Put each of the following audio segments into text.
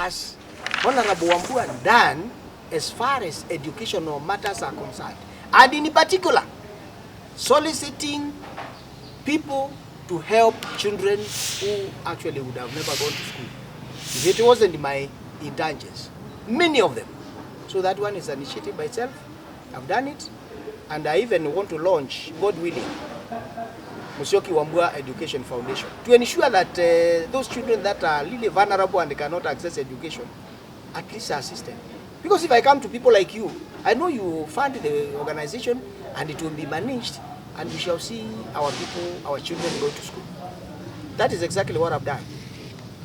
has Honorable Wambua done as far as educational matters are concerned? And in particular, soliciting people to help children who actually would have never gone to school if it wasn't my intentions. Many of them. So that one is an initiative by itself. I've done it. And I even want to launch, God willing, Musyoke Wambua Education Foundation to ensure that those children that are really vulnerable and cannot access education at least are assisted. Because if I come to people like you, I know you fund the organization and it will be managed and we shall see our people, our children go to school. That is exactly what I've done.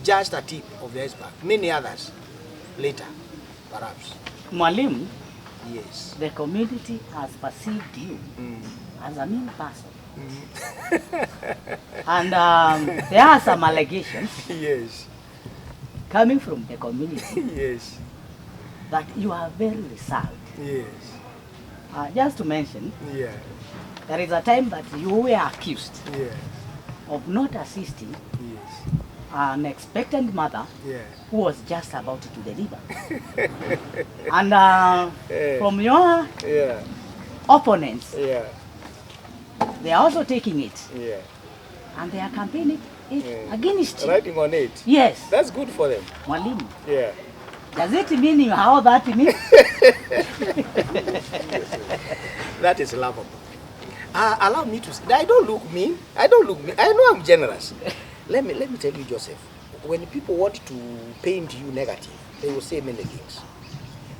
Just a tip of the iceberg. Many others later, perhaps. Mwalimu, yes. The community has perceived you as a mean person. And there are some allegations Yes. coming from the community Yes. that you are very reserved. Yes. Just to mention, Yeah. there is a time that you were accused Yeah. of not assisting Yes. an expectant mother Yeah. who was just about to deliver. And from your Yeah. opponents, Yeah. they are also taking it Yeah. and they are campaigning it Yeah. against you. Writing on it. Yes. That's good for them. Mwalimu, Yeah. does it mean you how that means? That is lovable. Allow me to say, I don't look mean. I don't look mean. I know I'm generous. Let me tell you, Joseph, when people want to paint you negative, they will say many things.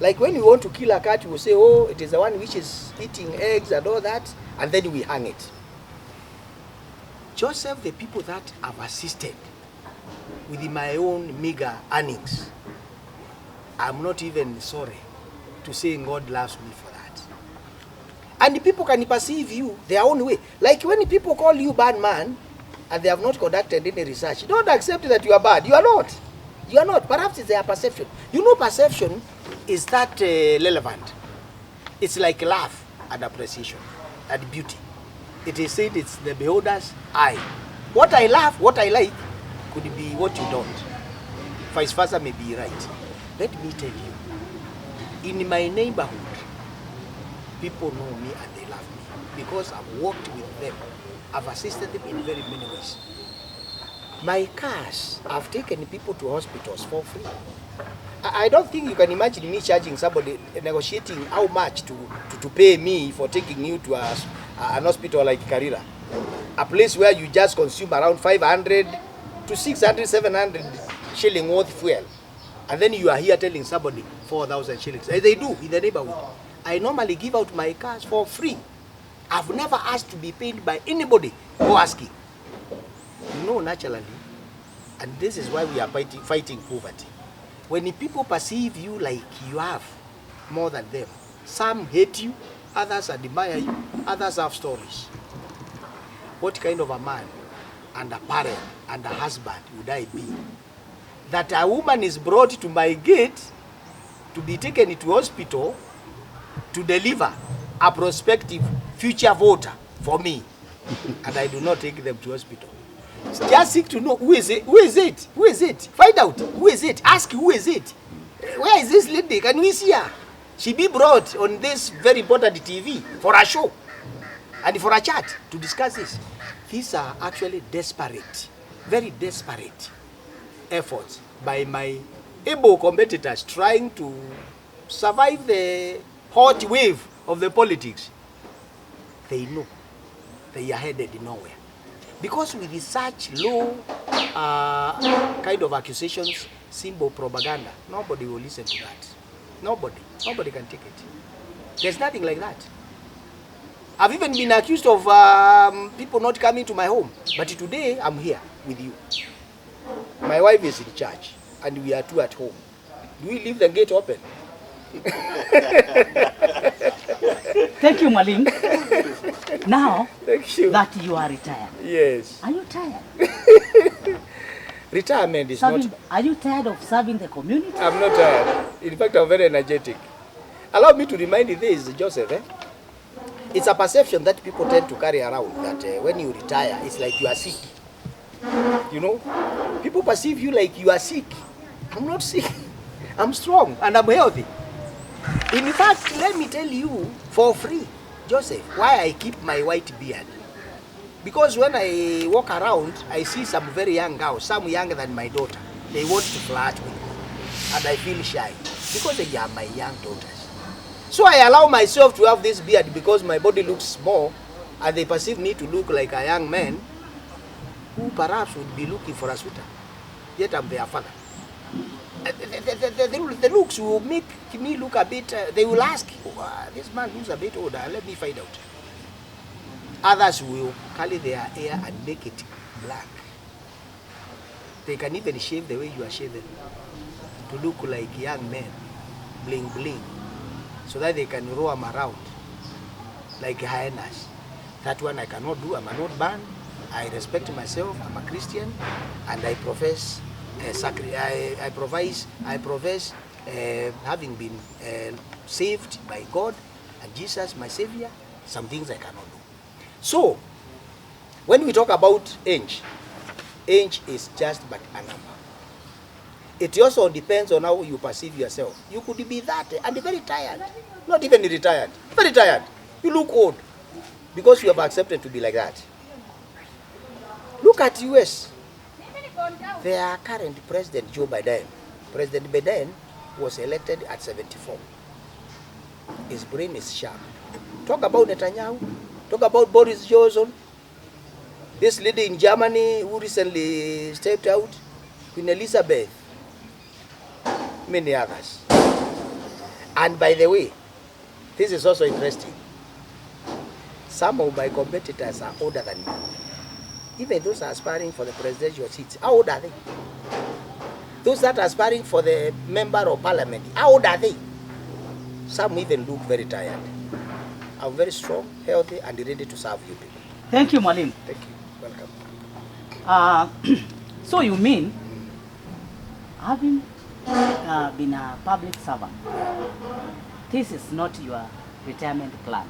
Like when you want to kill a cat, you will say, oh, it is the one which is eating eggs and all that, and then we hang it. Joseph, the people that have assisted with my own meager earnings, I'm not even sorry to say God loves me for that. And the people can perceive you their own way. Like when people call you bad man, and they have not conducted any research, don't accept that you are bad. You are not. You are not. Perhaps it's their perception. You know, perception is that relevant. It's like love and appreciation and beauty. It is said it's the beholder's eye. What I love, what I like, could be what you don't. Vice versa may be right. Let me tell you, in my neighborhood, people know me and they love me because I've worked with them. I've assisted them in very many ways. My cars, I've taken people to hospitals for free. I don't think you can imagine me charging somebody, negotiating how much to pay me for taking you to an hospital like Karira. A place where you just consume around 500 to 600, 700 shilling worth fuel. And then you are here telling somebody 4,000 shillings. They do in the neighborhood. I normally give out my cars for free. I've never asked to be paid by anybody who asking. No, naturally. And this is why we are fighting poverty. When the people perceive you like you have more than them, some hate you, others admire you, others have stories. What kind of a man and a parent and a husband would I be? That a woman is brought to my gate to be taken to hospital to deliver a prospective future voter for me, and I do not take them to hospital. Just seek to know who is it, who is it, who is it. Find out who is it. Ask who is it. Where is this lady? Can we see her? She be brought on this very important TV for a show and for a chat to discuss this. These are actually desperate, very desperate efforts by my able competitors trying to survive the hot wave of the politics. They know they are headed nowhere. Because with such low kind of accusations, symbol propaganda, nobody will listen to that. Nobody can take it. There's nothing like that. I've even been accused of people not coming to my home. But today, I'm here with you. My wife is in charge, and we are two at home. Do we leave the gate open? Thank you, Mwalimu. Now Thank you. that you are retired, Yes. are you tired? Retirement is Serving, not... are you tired of serving the community? I'm not tired. In fact, I'm very energetic. Allow me to remind you this, Joseph. It's a perception that people tend to carry around that when you retire, it's like you are sick. You know? People perceive you like you are sick. I'm not sick. I'm strong and I'm healthy. In fact, let me tell you for free, Joseph, why I keep my white beard. Because when I walk around, I see some very young girls, some younger than my daughter. They want to flirt with me, and I feel shy because they are my young daughters. So I allow myself to have this beard because my body looks small, and they perceive me to look like a young man who perhaps would be looking for a suitor. Yet I'm their father. The looks will make me look a bit, they will ask, this man looks a bit older, let me find out. Others will curly their hair and make it black. They can even shave the way you are shaven to look like young men, bling bling, so that they can roam around like hyenas. That one I cannot do. I'm not banned. I respect myself. I'm a Christian, and I profess having been saved by God and Jesus, my Savior. Some things I cannot do. So, when we talk about age is just but a number. It also depends on how you perceive yourself. You could be that and very tired, not even retired, very tired. You look old because you have accepted to be like that. Look at US. Their current president, Joe Biden. President Biden was elected at 74. His brain is sharp. Talk about Netanyahu. Talk about Boris Johnson. This lady in Germany who recently stepped out, Queen Elizabeth. Many others. And by the way, this is also interesting. Some of my competitors are older than me. Even those aspiring for the presidential seats, how old are they? Those that are aspiring for the member of parliament, how old are they? Some even look very tired. I'm very strong, healthy, and ready to serve you people. Thank you, Mwalimu. Thank you. Welcome. So you mean, having been a public servant, this is not your retirement plan.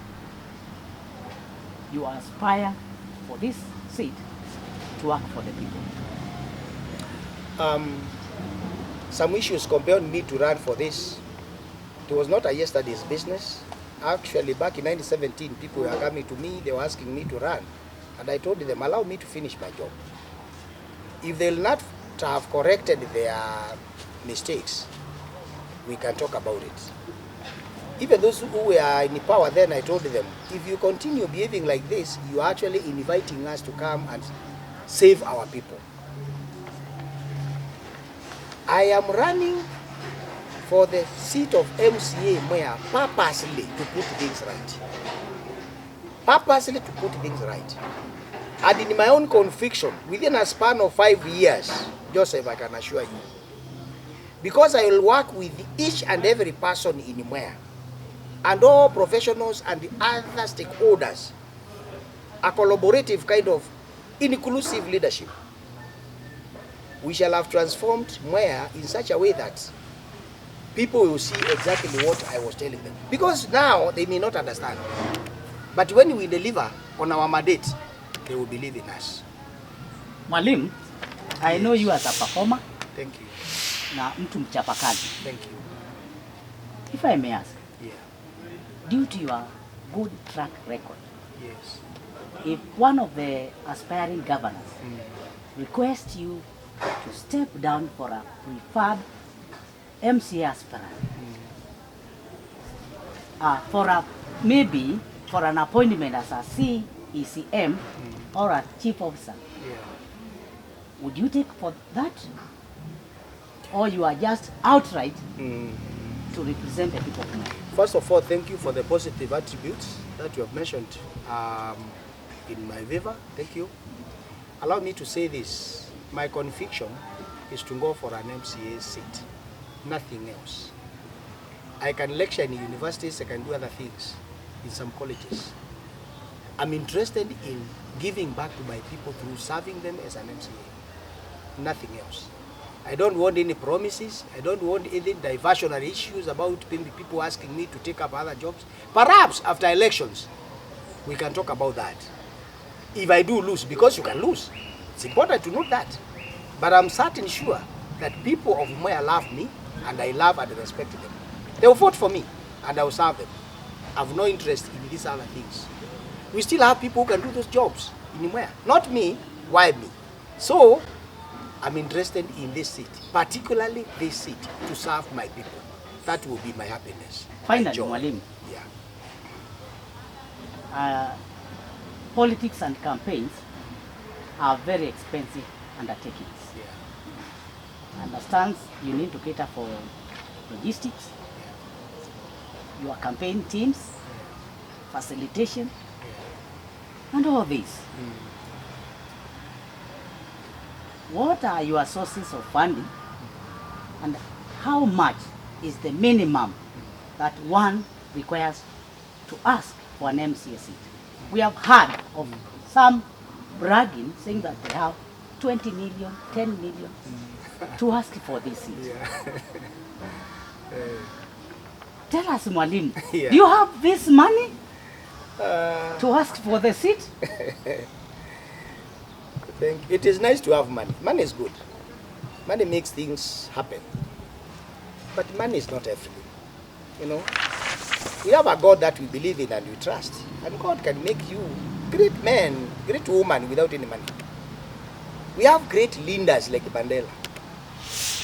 You aspire for this seat to work for the people. Some issues compelled me to run for this. It was not a yesterday's business. Actually, back in 1917, people were coming to me, they were asking me to run. And I told them, allow me to finish my job. If they'll not have corrected their mistakes, we can talk about it. Even those who were in power then, I told them, if you continue behaving like this, you are actually inviting us to come and save our people. I am running for the seat of MCA Mwea purposely to put things right. Purposely to put things right. And in my own conviction, within a span of 5 years, Joseph, I can assure you, because I will work with each and every person in Mwea, and all professionals and the other stakeholders, a collaborative kind of inclusive leadership, we shall have transformed Mwea in such a way that people will see exactly what I was telling them. Because now they may not understand. But when we deliver on our mandate, they will believe in us. Mwalimu, I know you as a performer. Thank you. Na mtu mchapakazi. Thank you. If I may ask, Yeah. due to your good track record, Yes. if one of the aspiring governors requests you to step down for a preferred MCA aspirant, maybe for an appointment as a CECM or a chief officer, Yeah. would you take for that? Or you are just outright to represent the people of Mwea? First of all, thank you for the positive attributes that you have mentioned in my favor. Thank you. Allow me to say this. My conviction is to go for an MCA seat. Nothing else. I can lecture in universities, I can do other things in some colleges. I'm interested in giving back to my people through serving them as an MCA. Nothing else. I don't want any promises. I don't want any diversionary issues about people asking me to take up other jobs. Perhaps after elections, we can talk about that. If I do lose, because you can lose. It's important to note that. But I'm certain sure that people of Mwea love me, and I love and respect them. They will vote for me, and I will serve them. I have no interest in these other things. We still have people who can do those jobs in Mwea. Not me, why me? So, I'm interested in this seat, particularly this seat, to serve my people. That will be my happiness. Finally, Mwalimu, politics and campaigns are very expensive undertakings. I understand you need to cater for logistics, your campaign teams, facilitation, and all this. What are your sources of funding, and how much is the minimum that one requires to ask for an MCA seat? We have heard of some bragging, saying that they have 20 million, 10 million to ask for this seat. Tell us, Mwalimu, do you have this money to ask for the seat? It is nice to have money. Money is good. Money makes things happen. But money is not everything. You know, we have a God that we believe in and we trust. And God can make you great man, great woman without any money. We have great leaders like Mandela.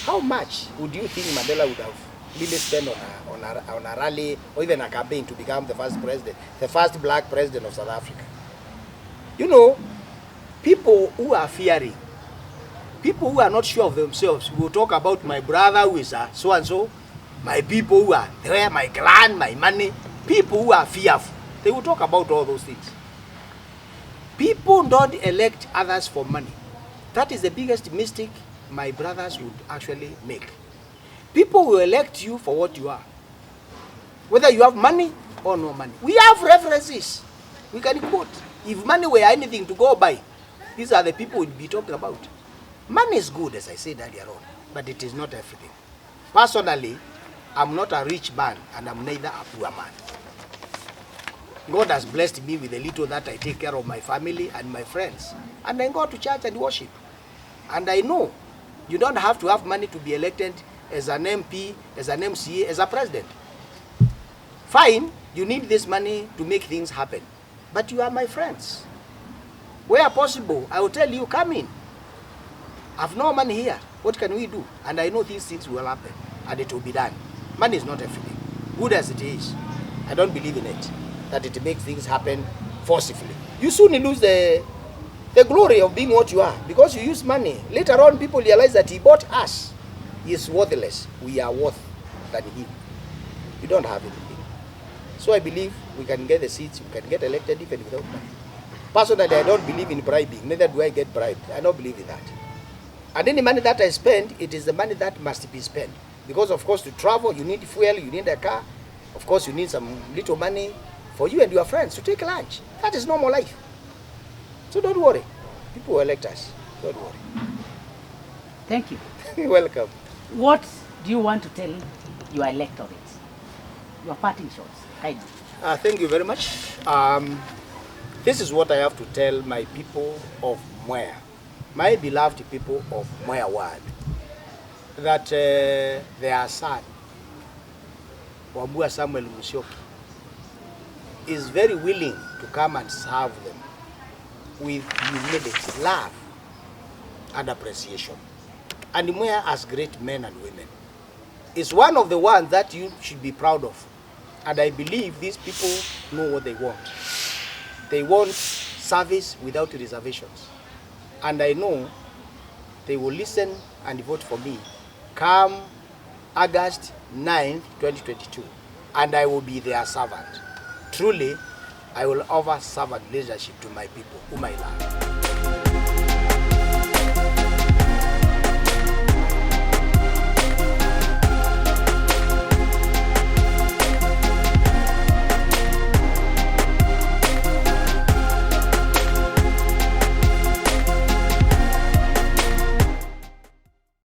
How much would you think Mandela would have really spent on a rally or even a campaign to become the first president, the first black president of South Africa? You know, people who are fearing, people who are not sure of themselves will talk about my brother who is so-and-so, my people who are there, my clan, my money. People who are fearful, they will talk about all those things. People don't elect others for money. That is the biggest mistake my brothers would actually make. People will elect you for what you are, whether you have money or no money. We have references. We can quote. If money were anything to go by, these are the people we'd be talking about. Money is good, as I said earlier on, but it is not everything. Personally, I'm not a rich man, and I'm neither a poor man. God has blessed me with a little that I take care of my family and my friends. And I go to church and worship. And I know you don't have to have money to be elected as an MP, as an MCA, as a president. Fine, you need this money to make things happen. But you are my friends. Where possible, I will tell you, come in. I have no money here. What can we do? And I know these things will happen, and it will be done. Money is not everything. Good as it is, I don't believe in it, that it makes things happen forcibly. You soon lose the glory of being what you are, because you use money. Later on, people realize that he bought us. He is worthless. We are worth than him. We don't have anything. So I believe we can get the seats, we can get elected even without money. Personally, I don't believe in bribing. Neither do I get bribed. I don't believe in that. And any money that I spend, it is the money that must be spent. Because, of course, to travel, you need fuel, you need a car. Of course, you need some little money for you and your friends to take lunch. That is normal life. So don't worry. People will elect us. Don't worry. Thank you. You're welcome. What do you want to tell your electorate? Your parting shots. Kindly. Thank you very much. This is what I have to tell my people of Mwea, my beloved people of Mwea Ward, that their son, Wambua Samuel Musyoke, is very willing to come and serve them with humility, love, and appreciation. And Mwea has great men and women. It's one of the ones that you should be proud of. And I believe these people know what they want. They want service without reservations. And I know they will listen and vote for me come August 9th, 2022. And I will be their servant. Truly, I will offer servant leadership to my people, whom I love.